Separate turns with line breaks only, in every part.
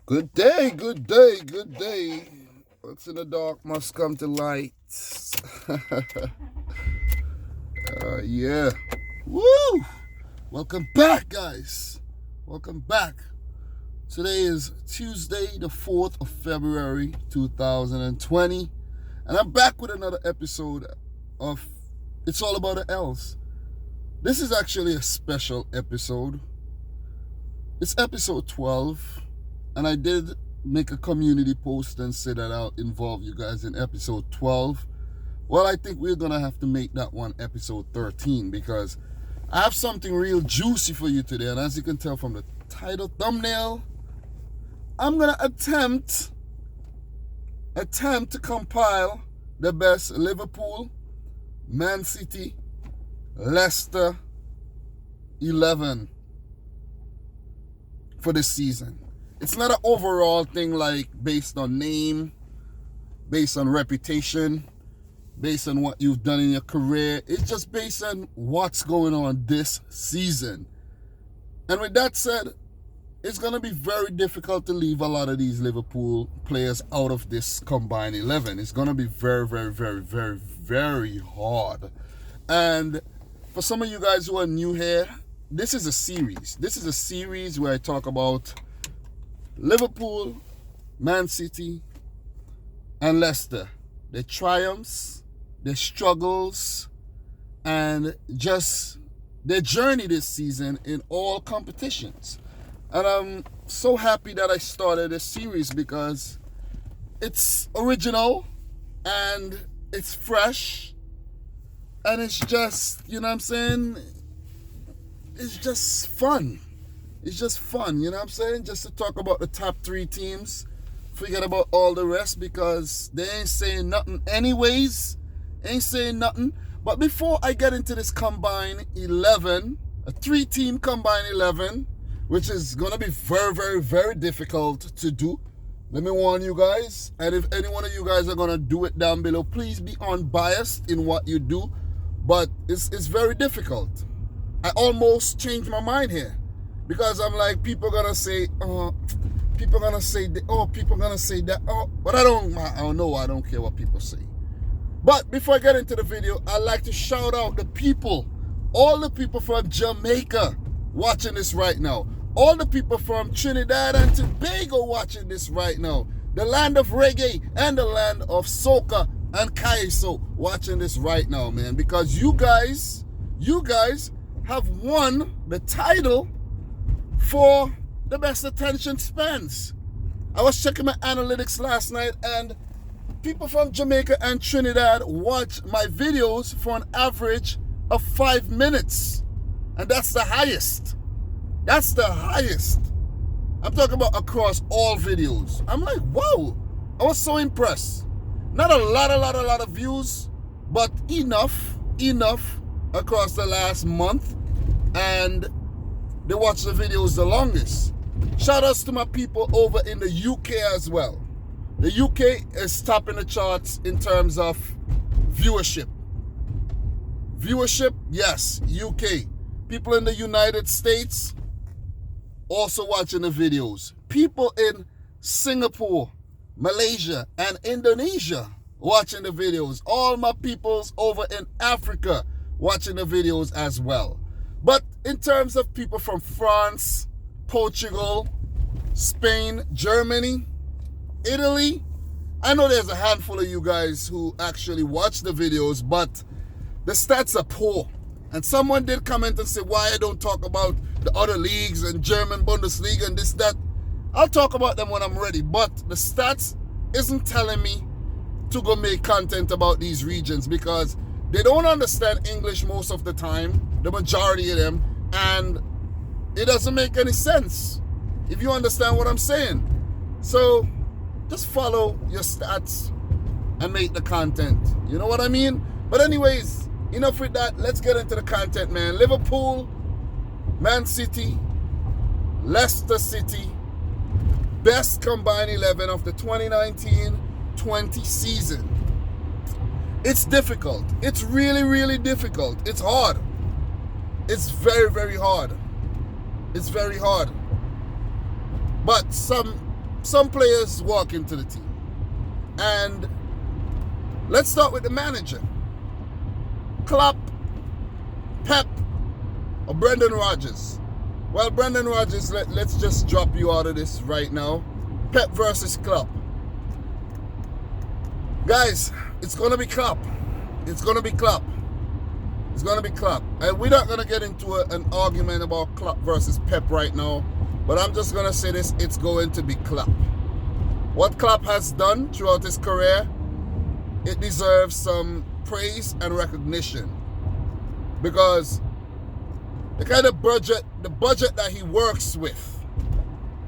Good day, good day, good day. What's in the dark must come to light. Yeah. Woo! Welcome back, guys. Welcome back. Today is Tuesday, the 4th of February, 2020. And I'm back with another episode of It's All About the L's. This is actually a special episode. It's episode 12. And I did make a community post and say that I'll involve you guys in episode 12. Well, I think we're going to have to make that one episode 13 because I have something real juicy for you today. And as you can tell from the title thumbnail, I'm going to attempt to compile the best Liverpool-Man City-Leicester 11 for this season. It's not an overall thing like based on name, based on reputation, based on what you've done in your career. It's just based on what's going on this season. And with that said, it's going to be very difficult to leave a lot of these Liverpool players out of this combined 11. It's going to be very, very, very, very, very hard. And for some of you guys who are new here, this is a series. This is a series where I talk about Liverpool, Man City, and Leicester. Their triumphs, their struggles, and just their journey this season in all competitions. And I'm so happy that I started this series because it's original and it's fresh and it's just, you know what I'm saying? It's just fun. It's just fun, you know what I'm saying? Just to talk about the top 3 teams. Forget about all the rest because they ain't saying nothing anyways. Ain't saying nothing. But before I get into this combined 11, a 3-team combined 11, which is going to be very, very, very difficult to do. Let me warn you guys. And if any one of you guys are going to do it down below, please be unbiased in what you do. But it's very difficult. I almost changed my mind here. Because I'm like, people gonna say, people gonna say that, but I don't know, I don't care what people say. But before I get into the video, I'd like to shout out the people, all the people from Jamaica watching this right now, all the people from Trinidad and Tobago watching this right now, the land of reggae and the land of soca and kaiso watching this right now, man, because you guys have won the title for the best attention spans. I was checking my analytics last night and people from Jamaica and Trinidad watch my videos for an average of 5 minutes. And that's the highest. That's the highest. I'm talking about across all videos. I'm like, wow. I was so impressed. Not a lot of views, but enough across the last month. And they watch the videos the longest. Shout outs to my people over in the UK as well. The UK is topping the charts in terms of viewership. Viewership, yes, UK. People in the United States also watching the videos. People in Singapore, Malaysia, and Indonesia watching the videos. All my peoples over in Africa watching the videos as well. But in terms of people from France, Portugal, Spain, Germany, Italy, I know there's a handful of you guys who actually watch the videos, but the stats are poor. And someone did comment and say why I don't talk about the other leagues and German Bundesliga and this, that. I'll talk about them when I'm ready, but the stats isn't telling me to go make content about these regions because they don't understand English most of the time, the majority of them, and it doesn't make any sense if you understand what I'm saying. So just follow your stats and make the content. You know what I mean? But anyways, enough with that. Let's get into the content, man. Liverpool, Man City, Leicester City, best combined 11 of the 2019-20 season. It's difficult. It's really, really difficult. It's hard. It's very, very hard. It's very hard. But some some players walk into the team. And let's start with the manager. Klopp, Pep, or Brendan Rodgers? Well, Brendan Rodgers, let's just drop you out of this right now. Pep versus Klopp. Guys, it's going to be Klopp. It's going to be Klopp. It's going to be Klopp. And we're not going to get into an argument about Klopp versus Pep right now. But I'm just going to say this. It's going to be Klopp. What Klopp has done throughout his career, it deserves some praise and recognition. Because the kind of budget that he works with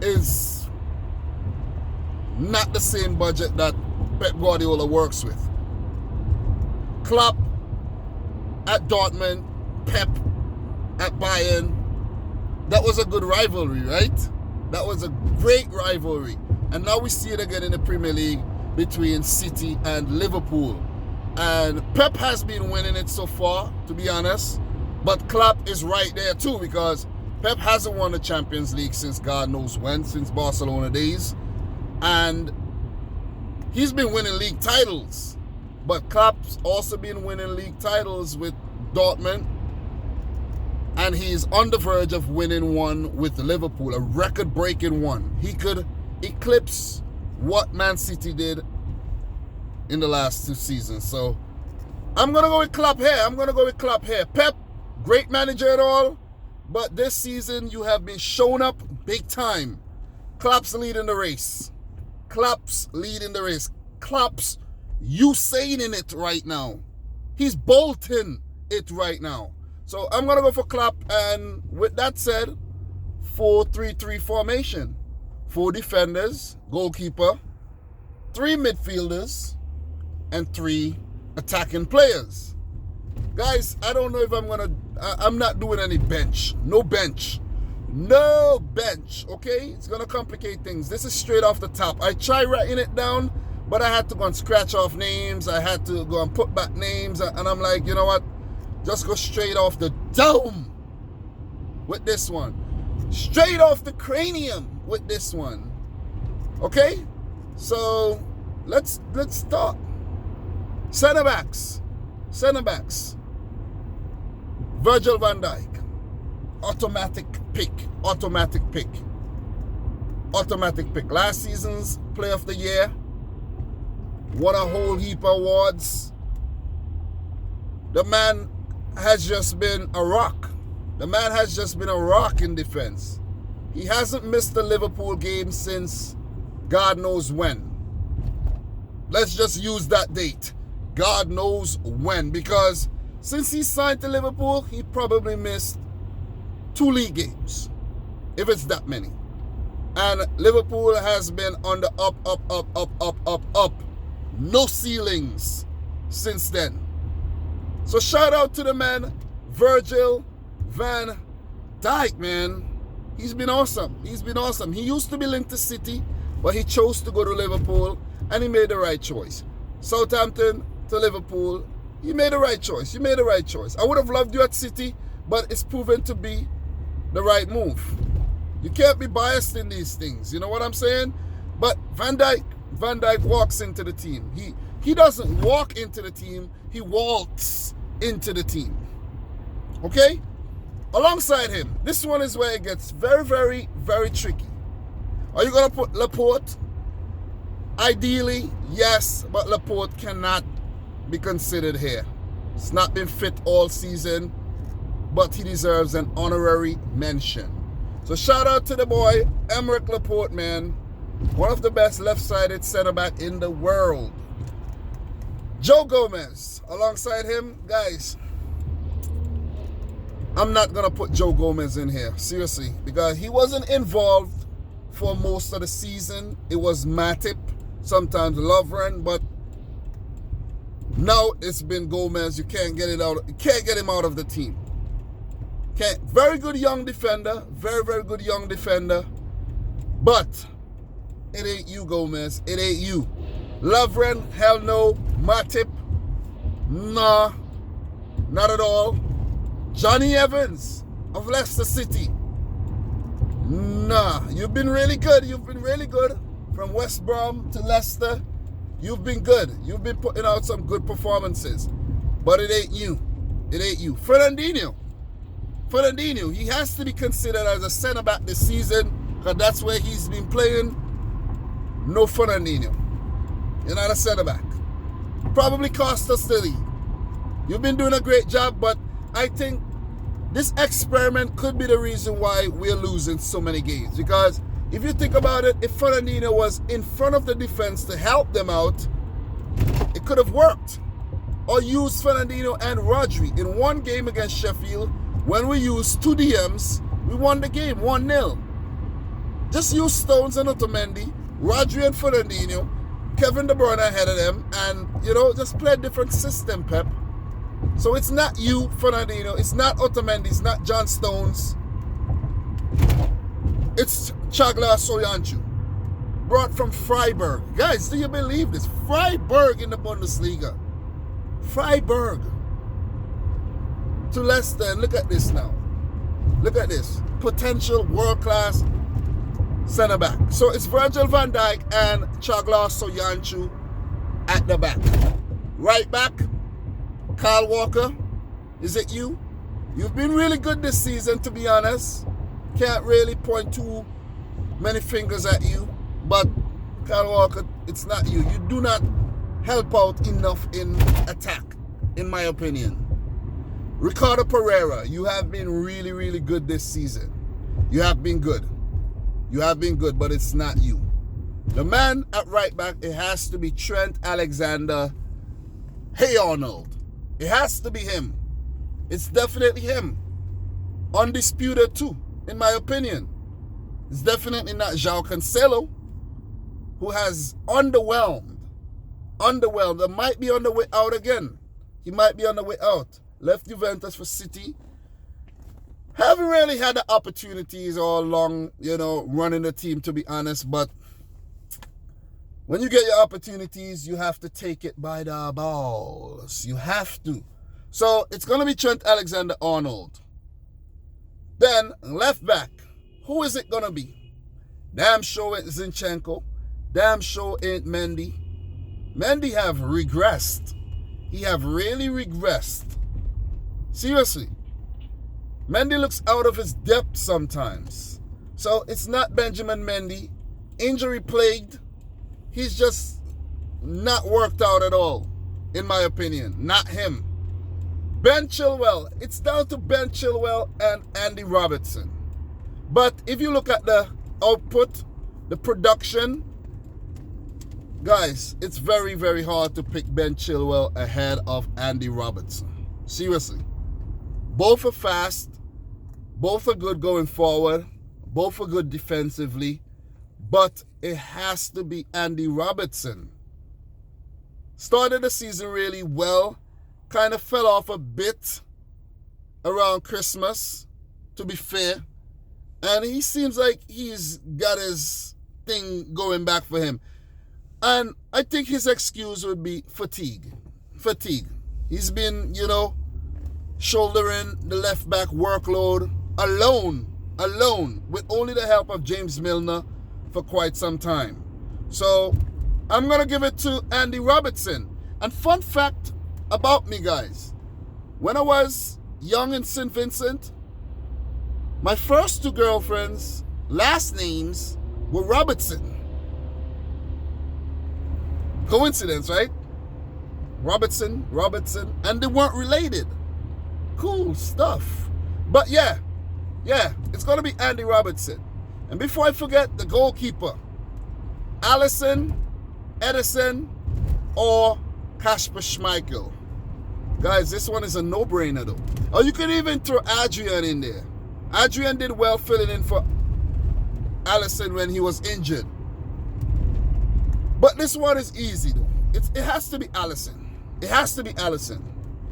is not the same budget that Pep Guardiola works with. Klopp at Dortmund, Pep at Bayern, that was a good rivalry, right? That was a great rivalry. And now we see it again in the Premier League between City and Liverpool. And Pep has been winning it so far, to be honest. But Klopp is right there too, because Pep hasn't won the Champions League since God knows when, since Barcelona days. And he's been winning league titles. But Klopp's also been winning league titles with Dortmund. And he's on the verge of winning one with Liverpool, a record-breaking one. He could eclipse what Man City did in the last 2 seasons. So I'm going to go with Klopp here. Pep, great manager and all, but this season you have been shown up big time. Klopp's leading the race. Klopp's Usain in it right now. He's bolting it right now. So I'm going to go for Klopp, and with that said, 4-3-3 formation. 4 defenders, goalkeeper, 3 midfielders, and 3 attacking players. Guys, I don't know if I'm not doing any bench. No bench, okay? It's going to complicate things. This is straight off the top. I tried writing it down, but I had to go and scratch off names. I had to go and put back names, and I'm like, you know what? Just go straight off the dome with this one. Straight off the cranium with this one. Okay? So let's start. Center backs. Virgil van Dijk. Automatic pick. Last season's Player of the Year. Won a whole heap of awards. The man has just been a rock. In defense. He hasn't missed a Liverpool game since God knows when. Let's just use that date. God knows when. Because since he signed to Liverpool, he probably missed 2 league games. If it's that many. And Liverpool has been on the up. No ceilings since then. So shout out to the man, Virgil van Dijk, man. He's been awesome. He used to be linked to City, but he chose to go to Liverpool, and he made the right choice. Southampton to Liverpool, he made the right choice. I would have loved you at City, but it's proven to be the right move. You can't be biased in these things, you know what I'm saying? But Van Dijk walks into the team. He doesn't walk into the team, he waltz into the team. Okay? Alongside him, this one is where it gets very, very, very tricky. Are you going to put Laporte? Ideally, yes, but Laporte cannot be considered here. He's not been fit all season, but he deserves an honorary mention. So shout out to the boy, Aymeric Laporte, man. One of the best left-sided center-back in the world. Joe Gomez, alongside him, guys, I'm not going to put Joe Gomez in here, seriously, because he wasn't involved for most of the season. It was Matip, sometimes Lovren, but now it's been Gomez. You can't get it out. You can't get him out of the team. Can't. Very good young defender, very, very good young defender, but it ain't you, Gomez. It ain't you. Lovren, hell no. Matip, nah, not at all. Johnny Evans of Leicester City, nah. You've been really good. from West Brom to Leicester, you've been good. You've been putting out some good performances. But it ain't you. It ain't you. Fernandinho, he has to be considered as a centre-back this season because that's where he's been playing. No Fernandinho. You're not a centre-back. Probably cost us the league. You've been doing a great job, but I think this experiment could be the reason why we're losing so many games. Because if you think about it, if Fernandinho was in front of the defense to help them out, it could have worked. Or use Fernandinho and Rodri. In one game against Sheffield, when we used 2 DMs, we won the game 1-0. Just use Stones and Otamendi, Rodri and Fernandinho, Kevin De Bruyne ahead of them, and, just play a different system, Pep. So it's not you, Fernandinho, it's not Otamendi, it's not John Stones. It's Chagla Soyuncu, brought from Freiburg. Guys, do you believe this? Freiburg in the Bundesliga. Freiburg to Leicester, and look at this now. Look at this. Potential world-class centre-back. So it's Virgil van Dijk and Chagla Soyuncu at the back. Right back, Kyle Walker. Is it you? You've been really good this season, to be honest. Can't really point too many fingers at you. But Kyle Walker, it's not you. You do not help out enough in attack, in my opinion. Ricardo Pereira, you have been really, really good this season. You have been good. You have been good, but it's not you. The man at right back, it has to be Trent Alexander-Arnold. It has to be him. It's definitely him. Undisputed too, in my opinion. It's definitely not João Cancelo, who has underwhelmed. It might be on the way out again. He might be on the way out. Left Juventus for City. Haven't really had the opportunities all along, running the team, to be honest. But when you get your opportunities, you have to take it by the balls. You have to. So it's going to be Trent Alexander-Arnold. Then left back. Who is it going to be? Damn sure ain't Zinchenko. Damn sure ain't Mendy. Mendy have regressed. He have really regressed. Seriously. Mendy looks out of his depth sometimes. So it's not Benjamin Mendy. Injury plagued. He's just not worked out at all, in my opinion. Not him. Ben Chilwell. It's down to Ben Chilwell and Andy Robertson. But if you look at the output, the production, guys, it's very, very hard to pick Ben Chilwell ahead of Andy Robertson. Seriously. Both are fast. Both are good going forward. Both are good defensively. But it has to be Andy Robertson. Started the season really well. Kind of fell off a bit around Christmas, to be fair. And he seems like he's got his thing going back for him. And I think his excuse would be fatigue. He's been, shouldering the left back workload alone, with only the help of James Milner for quite some time. So I'm going to give it to Andy Robertson. And fun fact about me, guys. When I was young in St. Vincent, my first 2 girlfriends' last names were Robertson. Coincidence, right? Robertson, and they weren't related. Cool stuff. But yeah, it's going to be Andy Robertson. And before I forget, the goalkeeper, Alisson, Edison, or Kasper Schmeichel. Guys, this one is a no-brainer though. Or you can even throw Adrian in there. Adrian did well filling in for Alisson when he was injured. But this one is easy though. It has to be Alisson. It has to be Alisson.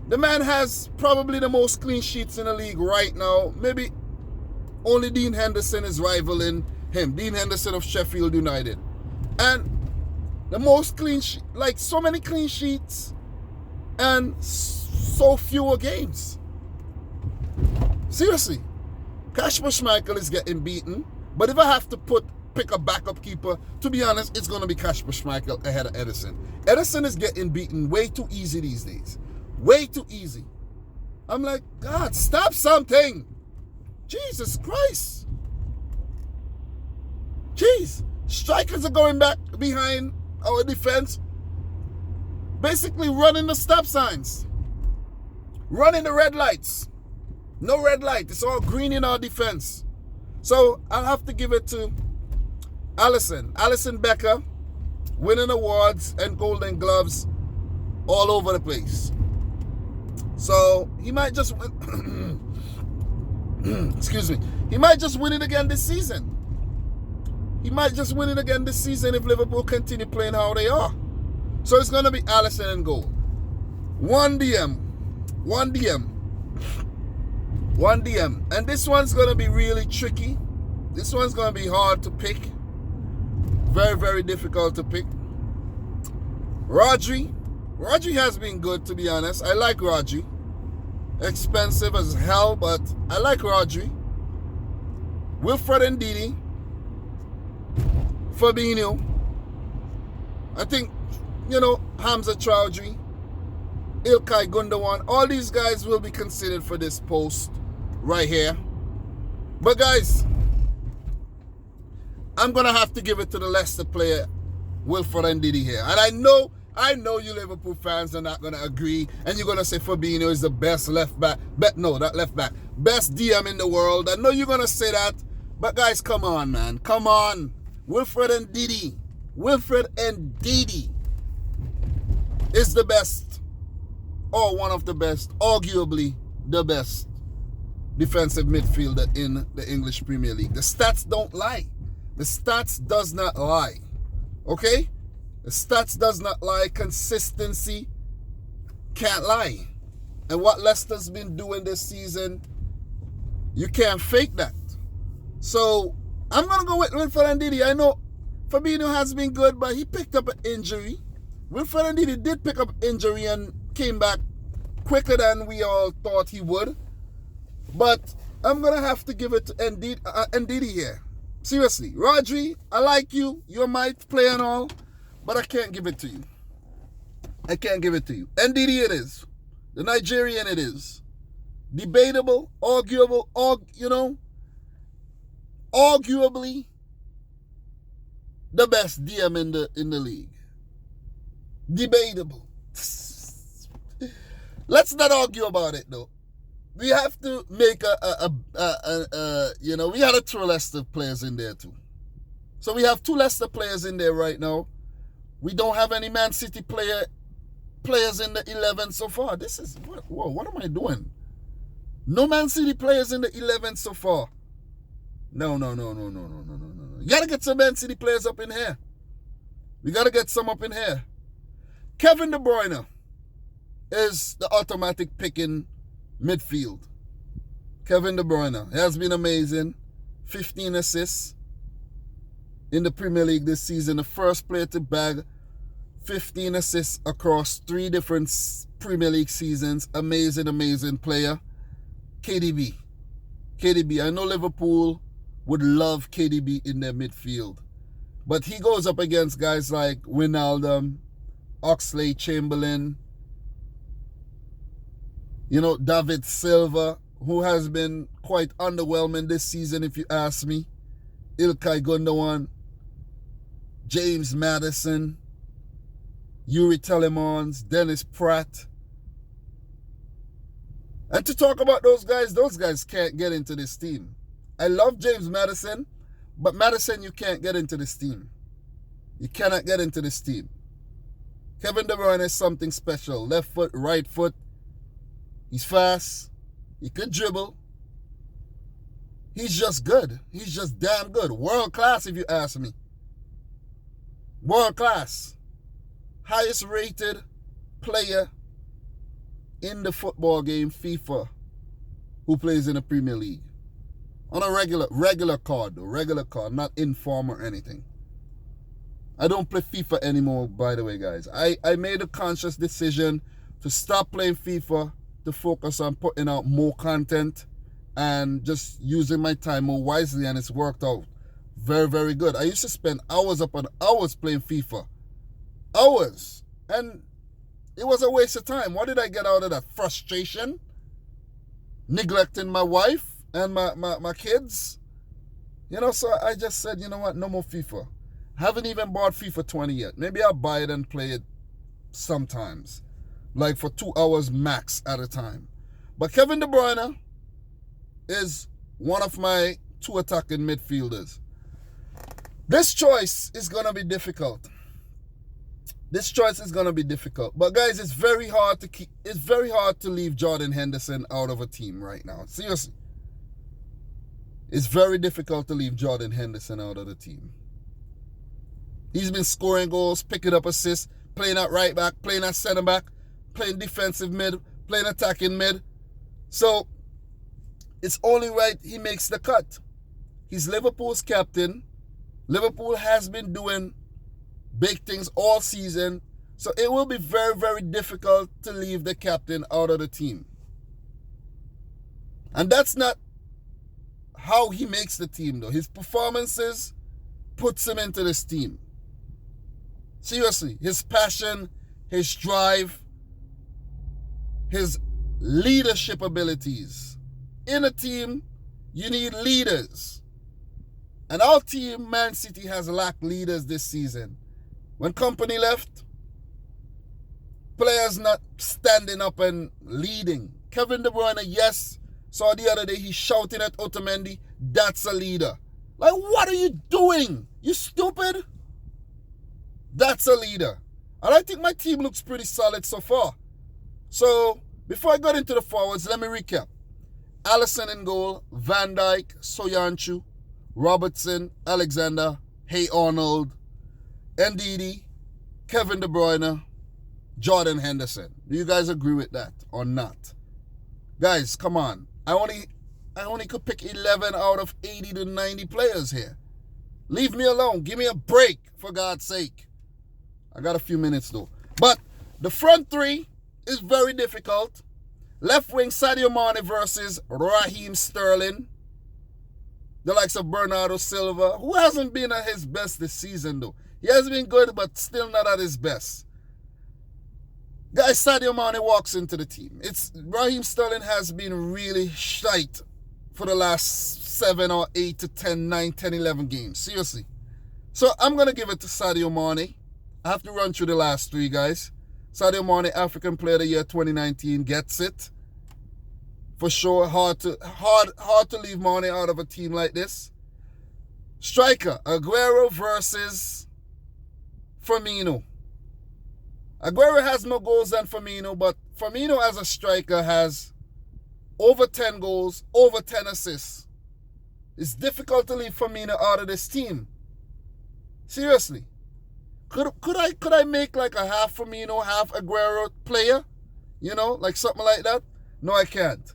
The man has probably the most clean sheets in the league right now. Maybe only Dean Henderson is rivaling him. Dean Henderson of Sheffield United. And the most clean sheet, like so many clean sheets and so fewer games. Seriously. Kasper Schmeichel is getting beaten. But if I have to put pick a backup keeper, to be honest, it's going to be Kasper Schmeichel ahead of Ederson. Ederson is getting beaten way too easy these days. Way too easy. I'm like, God, stop something. Jesus Christ. Jeez. Strikers are going back behind our defense, basically running the stop signs, running the red lights. No red light. It's all green in our defense. So I'll have to give it to Alisson Becker, winning awards and Golden Gloves all over the place. So he might just win. Excuse me. He might just win it again this season. He might just win it again this season if Liverpool continue playing how they are. So it's going to be Alisson in goal. One DM. And this one's going to be really tricky. This one's going to be hard to pick. Very, very difficult to pick. Rodri has been good, to be honest. I like Rodri. Expensive as hell, but I like Rodri. Wilfred Ndidi. Fabinho. I think, Hamza Traoré, Ilkay Gundogan, all these guys will be considered for this post right here. But guys, I'm going to have to give it to the Leicester player, Wilfred Ndidi here. And I know you Liverpool fans are not going to agree. And you're going to say Fabinho is the best left back. Not left back. Best DM in the world. I know you're going to say that. But guys, come on, man. Come on. Wilfred Ndidi is the best, or one of the best, arguably the best defensive midfielder in the English Premier League. The stats don't lie. The stats does not lie. Okay? The stats does not lie. Consistency can't lie. And what Leicester's been doing this season, you can't fake that. So I'm going to go with Wilfred Ndidi. I know Fabinho has been good, but he picked up an injury. Wilfred Ndidi did pick up injury and came back quicker than we all thought he would. But I'm going to have to give it to Ndidi here. Seriously. Rodri, I like you. You're my player and all. But I can't give it to you. Ndidi it is. The Nigerian it is. Debatable, arguable, arguably the best DM in the league. Debatable. Let's not argue about it though. We have to make we had 2 Leicester players in there too. So we have 2 Leicester players in there right now. We don't have any Man City players in the 11 so far. This is what am I doing? No Man City players in the 11 so far. No. You got to get some Man City players up in here. We got to get some up in here. Kevin De Bruyne is the automatic pick in midfield. Kevin De Bruyne has been amazing. 15 assists in the Premier League this season. The first player to bag 15 assists across 3 different Premier League seasons. Amazing player. KDB. I know Liverpool would love KDB in their midfield. But he goes up against guys like Wijnaldum, Oxlade-Chamberlain, David Silva, who has been quite underwhelming this season, if you ask me. Ilkay Gundogan, James Maddison, Yuri Telemans, Dennis Pratt. And to talk about those guys can't get into this team. I love James Maddison, but Maddison, you can't get into this team. You cannot get into this team. Kevin De Bruyne is something special. Left foot, right foot. He's fast. He could dribble. He's just good. He's just damn good. World class, if you ask me. World class. Highest rated player in the football game, FIFA, who plays in the Premier League. On a regular card, not inform or anything. I don't play FIFA anymore, by the way, guys. I made a conscious decision to stop playing FIFA, to focus on putting out more content and just using my time more wisely, and it's worked out Very, very good. I used to spend hours upon hours playing FIFA. Hours. And it was a waste of time. What did I get out of that? Frustration? Neglecting my wife and my kids? You know, so I just said, you know what, no more FIFA. Haven't even bought FIFA 20 yet. Maybe I'll buy it and play it sometimes. Like for 2 hours max at a time. But Kevin De Bruyne is one of my 2 attacking midfielders. This choice is going to be difficult. This choice is going to be difficult. But guys, it's very hard to leave Jordan Henderson out of a team right now. Seriously. It's very difficult to leave Jordan Henderson out of the team. He's been scoring goals, picking up assists, playing at right back, playing at center back, playing defensive mid, playing attacking mid. So, it's only right he makes the cut. He's Liverpool's captain. Liverpool has been doing big things all season. So, it will be very, very difficult to leave the captain out of the team. And that's not how he makes the team, though. His performances puts him into this team. Seriously, his passion, his drive, his leadership abilities. In a team, you need leaders. And our team, Man City, has lacked leaders this season. When Company left, players not standing up and leading. Kevin De Bruyne, yes, saw the other day he shouting at Otamendi, that's a leader. Like, what are you doing? You stupid? That's a leader. And I think my team looks pretty solid so far. So, before I got into the forwards, let me recap. Alisson in goal, Van Dijk, Soyuncu, Robertson, Alexander, Hey Arnold, Ndidi, Kevin De Bruyne, Jordan Henderson. Do you guys agree with that or not? Guys, come on. I only could pick 11 out of 80 to 90 players here. Leave me alone. Give me a break, for God's sake. I got a few minutes, though. But the front three is very difficult. Left wing, Sadio Mane versus Raheem Sterling. The likes of Bernardo Silva, who hasn't been at his best this season, though. He has been good, but still not at his best. Guys, Sadio Mane walks into the team. Raheem Sterling has been really shite for the last 7 or 8 to 10, 9, 10, 11 games. Seriously. So I'm going to give it to Sadio Mane. I have to run through the last 3 guys. Sadio Mane, African Player of the Year 2019, gets it. For sure, hard to leave Mane out of a team like this. Striker, Aguero versus Firmino. Aguero has more goals than Firmino, but Firmino as a striker has over 10 goals, over 10 assists. It's difficult to leave Firmino out of this team. Seriously. Could I make like a half Firmino, half Aguero player? You know, like something like that? No, I can't.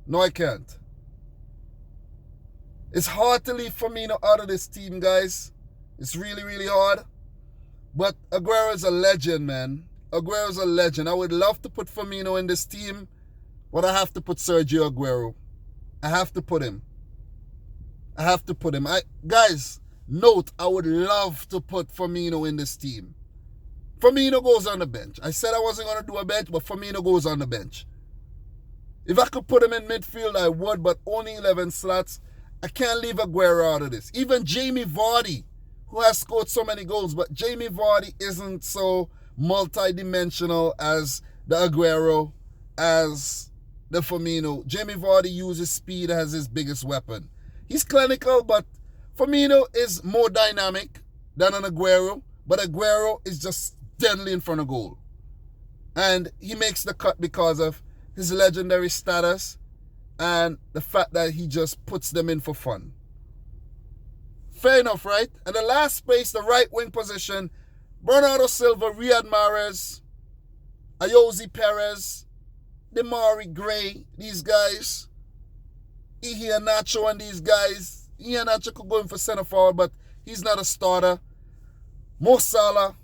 No, I can't. It's hard to leave Firmino out of this team, guys. It's really, really hard. But Aguero is a legend, man. Aguero is a legend. I would love to put Firmino in this team, but I have to put Sergio Aguero. I have to put him. Guys, note, I would love to put Firmino in this team. Firmino goes on the bench. I said I wasn't going to do a bench, but Firmino goes on the bench. If I could put him in midfield, I would, but only 11 slots. I can't leave Aguero out of this. Even Jamie Vardy, who has scored so many goals, but Jamie Vardy isn't so multi-dimensional as the Aguero, as the Firmino. Jamie Vardy uses speed as his biggest weapon. He's clinical, but Firmino is more dynamic than an Aguero, but Aguero is just deadly in front of goal. And he makes the cut because of his legendary status and the fact that he just puts them in for fun. Fair enough, right? And the last space, the right wing position, Bernardo Silva, Riyad Mahrez, Ayoze Perez, Demari Gray, these guys, Iheanacho and these guys. Iheanacho could go in for centre forward, but he's not a starter. Mo Salah,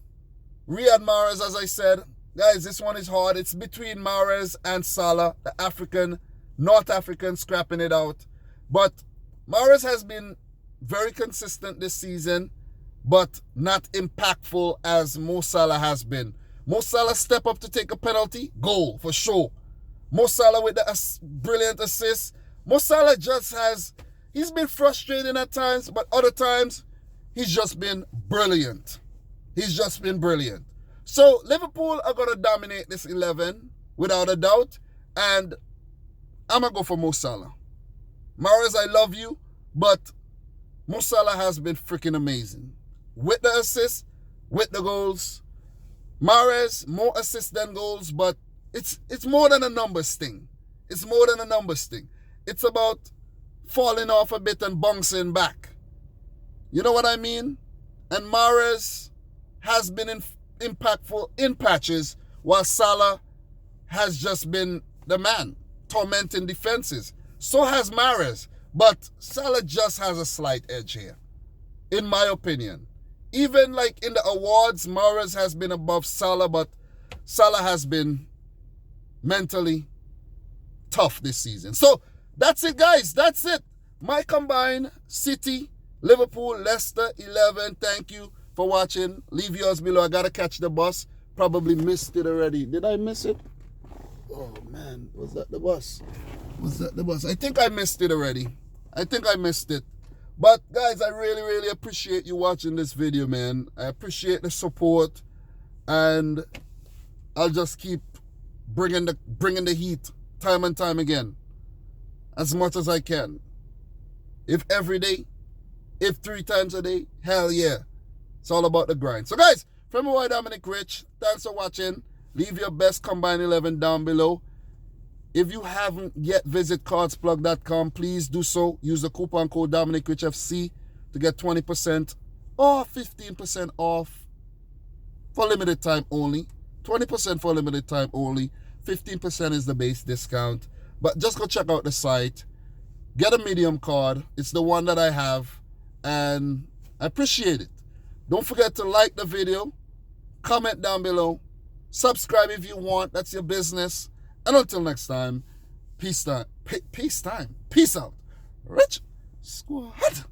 Riyad Mahrez, as I said. Guys, this one is hard. It's between Mahrez and Salah, the North African scrapping it out. But Mahrez has been very consistent this season, but not impactful as Mo Salah has been. Mo Salah step up to take a penalty, goal for sure. Mo Salah with the brilliant assist. Mo Salah he's been frustrating at times, but other times he's just been brilliant. He's just been brilliant. So Liverpool are going to dominate this 11 without a doubt, and I'm going to go for Mo Salah. Mahrez, I love you, but Mo Salah has been freaking amazing. With the assists, with the goals. Mahrez, more assists than goals, but it's more than a numbers thing. It's more than a numbers thing. It's about falling off a bit and bouncing back. You know what I mean? And Mahrez has been impactful in patches, while Salah has just been the man, tormenting defenses. So has Mahrez, but Salah just has a slight edge here, in my opinion. Even like in the awards, Mahrez has been above Salah, but Salah has been mentally tough this season. So that's it, guys. That's it. My combined City, Liverpool, Leicester 11. Thank you for watching. Leave yours below. I gotta catch the bus. Probably missed it already. Did I miss it? Oh man, was that the bus? Was that the bus? I think I missed it already. I think I missed it. But guys, I really, really appreciate you watching this video, man. I appreciate the support, and I'll just keep bringing the heat time and time again, as much as I can. If every day, if 3 times a day, hell yeah. It's all about the grind. So guys, from my boy Dominic Rich, thanks for watching. Leave your best combined 11 down below. If you haven't yet visited cardsplug.com, please do so. Use the coupon code Dominic Rich FC to get 20% or 15% off for limited time only. 20% for limited time only. 15% is the base discount. But just go check out the site. Get a medium card. It's the one that I have, and I appreciate it. Don't forget to like the video, comment down below, subscribe if you want. That's your business. And until next time, peace time. Peace out. Rich Squad.